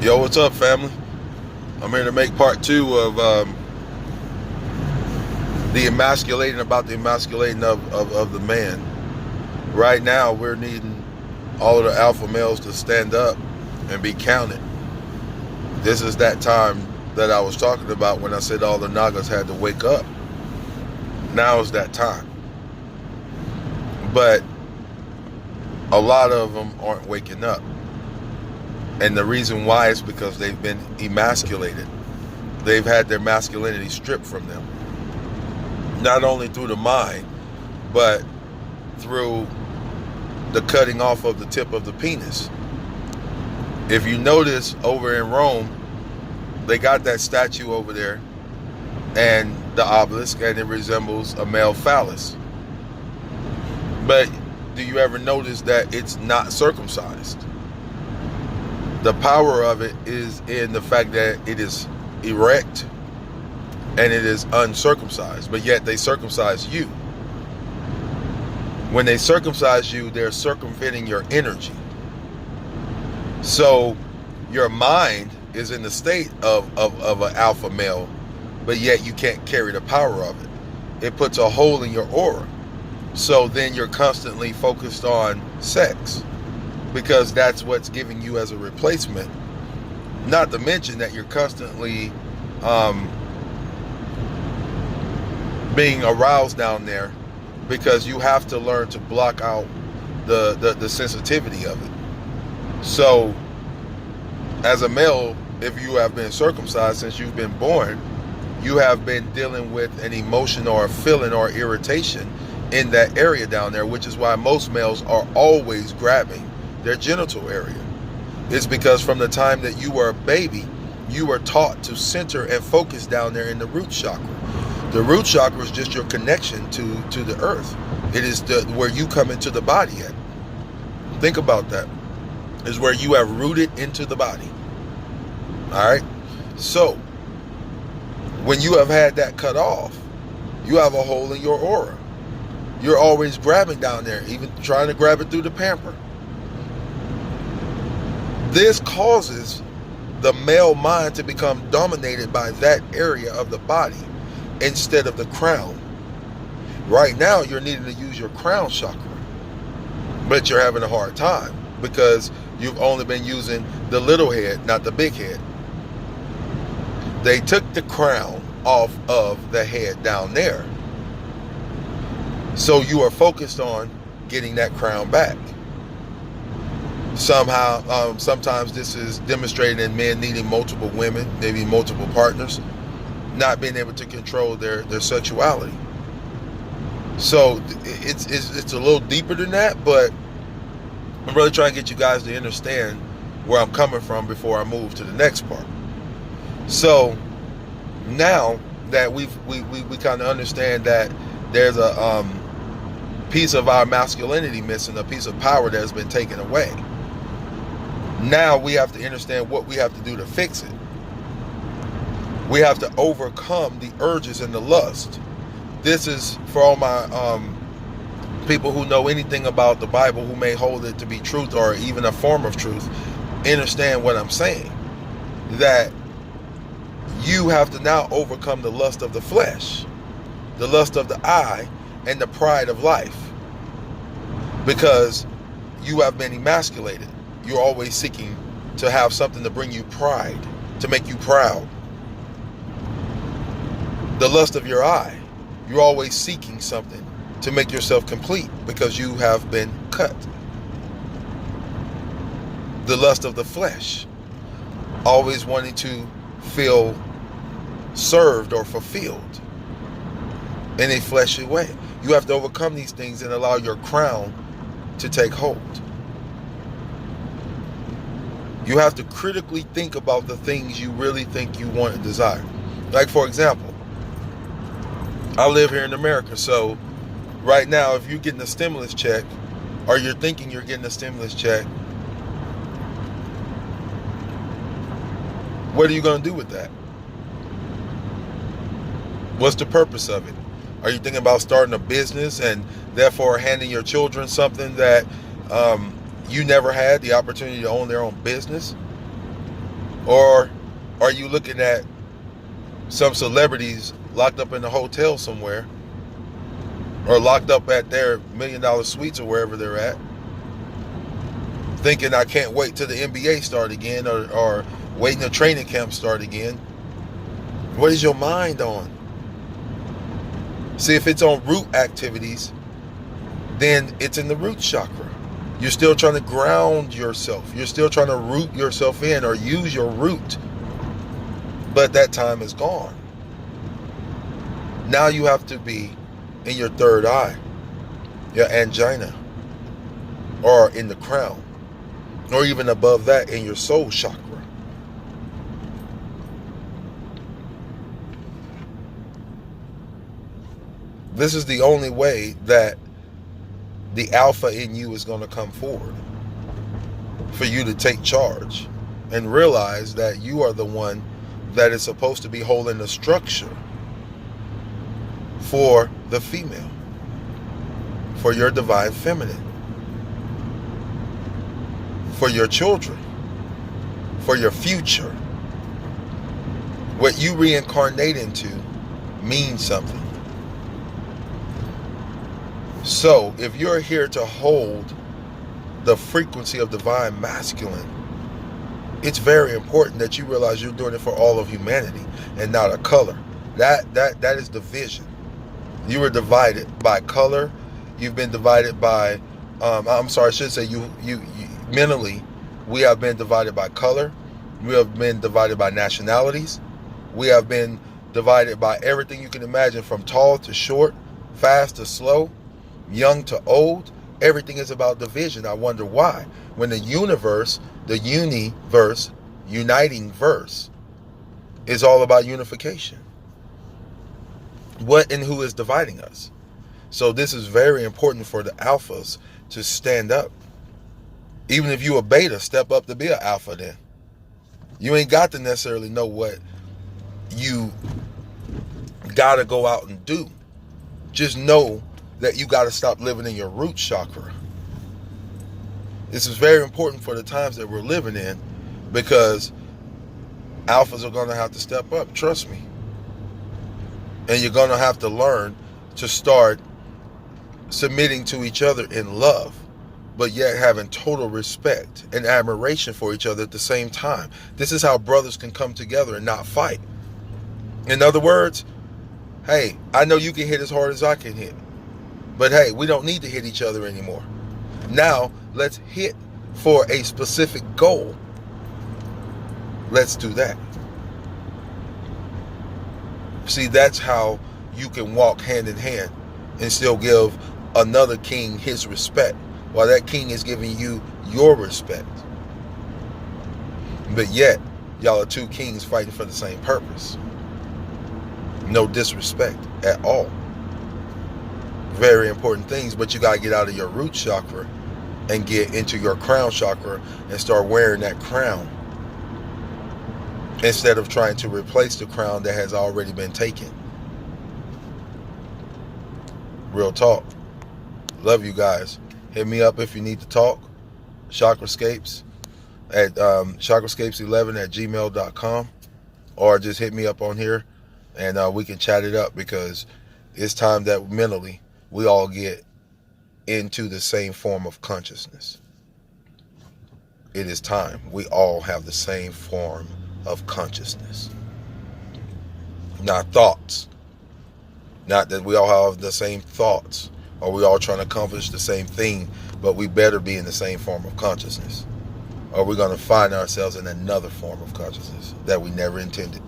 Yo, what's up, family? I'm here to make part two of the emasculating of the man. Right now, we're needing all of the alpha males to stand up and be counted. This is that time that I was talking about when I said all the Nagas had to wake up. Now is that time. But a lot of them aren't waking up. And the reason why is because they've been emasculated. They've had their masculinity stripped from them. Not only through the mind, but through the cutting off of the tip of the penis. If you notice over in Rome, they got that statue over there and the obelisk, and it resembles a male phallus. But do you ever notice that it's not circumcised? The power of it is in the fact that it is erect and it is uncircumcised, but yet they circumcise you. When they circumcise you, they're circumventing your energy. So your mind is in the state of an alpha male, but yet you can't carry the power of it. It puts a hole in your aura. So then you're constantly focused on sex, because that's what's giving you as a replacement. Not to mention that you're constantly being aroused down there, because you have to learn to block out the sensitivity of it. So as a male, if you have been circumcised since you've been born, you have been dealing with an emotion or a feeling or irritation in that area down there, which is why most males are always grabbing their genital area. It's because from the time that you were a baby, you were taught to center and focus down there in the root chakra. The root chakra is just your connection to the earth. It is where you come into the body at. Think about that. Is where you have rooted into the body. All right. So when you have had that cut off, you have a hole in your aura. You're always grabbing down there, even trying to grab it through the pamper. This causes the male mind to become dominated by that area of the body instead of the crown. Right now, you're needing to use your crown chakra, but you're having a hard time because you've only been using the little head, not the big head. They took the crown off of the head down there. So you are focused on getting that crown back. Somehow, sometimes this is demonstrated in men needing multiple women, maybe multiple partners, not being able to control their sexuality. So it's a little deeper than that, but I'm really trying to get you guys to understand where I'm coming from before I move to the next part. So now that we kind of understand that there's a piece of our masculinity missing, a piece of power that has been taken away. Now we have to understand what we have to do to fix it. We have to overcome the urges and the lust. This is for all my people who know anything about the Bible, who may hold it to be truth or even a form of truth. Understand what I'm saying. That you have to now overcome the lust of the flesh, the lust of the eye, and the pride of life. Because you have been emasculated. You're always seeking to have something to bring you pride, to make you proud. The lust of your eye. You're always seeking something to make yourself complete because you have been cut. The lust of the flesh. Always wanting to feel served or fulfilled in a fleshly way. You have to overcome these things and allow your crown to take hold. You have to critically think about the things you really think you want and desire. Like, for example, I live here in America, so right now, if you're getting a stimulus check, or you're thinking you're getting a stimulus check, what are you going to do with that? What's the purpose of it? Are you thinking about starting a business and therefore handing your children something that you never had the opportunity to own their own business? Or are you looking at some celebrities locked up in a hotel somewhere, or locked up at their $1 million suites or wherever they're at, thinking I can't wait till the NBA start again, or waiting the training camp start again? What is your mind on? See, if it's on root activities, then it's in the root chakra. You're still trying to ground yourself. You're still trying to root yourself in, or use your root. But that time is gone. Now you have to be in your third eye, your angina, or in the crown, or even above that in your soul chakra. This is the only way that the alpha in you is going to come forward, for you to take charge and realize that you are the one that is supposed to be holding the structure for the female, for your divine feminine, for your children, for your future. What you reincarnate into means something. So if you're here to hold the frequency of divine masculine, it's very important that you realize you're doing it for all of humanity and not a color. That is division. You were divided by color. You've been divided by I should say you mentally, we have been divided by color. We have been divided by nationalities. We have been divided by everything you can imagine, from tall to short, fast to slow, young to old. Everything is about division. I wonder why, when the universe, uniting verse, is all about unification. What and who is dividing us? So this is very important for the alphas to stand up. Even if you a beta, step up to be an alpha then. You ain't got to necessarily know what you got to go out and do. Just know that you got to stop living in your root chakra. This is very important for the times that we're living in, because alphas are going to have to step up, trust me. And you're going to have to learn to start submitting to each other in love, but yet having total respect and admiration for each other at the same time. This is how brothers can come together and not fight. In other words, hey, I know you can hit as hard as I can hit, but hey, we don't need to hit each other anymore. Now, let's hit for a specific goal. Let's do that. See, that's how you can walk hand in hand and still give another king his respect, while that king is giving you your respect. But yet, y'all are two kings fighting for the same purpose. No disrespect at all. Very important things, but you got to get out of your root chakra and get into your crown chakra and start wearing that crown, instead of trying to replace the crown that has already been taken. Real talk. Love you guys. Hit me up if you need to talk. Chakrascapes at chakrascapes11@gmail.com, or just hit me up on here and we can chat it up, because it's time that mentally we all get into the same form of consciousness. It is time we all have the same form of consciousness, not thoughts. Not that we all have the same thoughts, or we all trying to accomplish the same thing, but we better be in the same form of consciousness, or we're going to find ourselves in another form of consciousness that we never intended.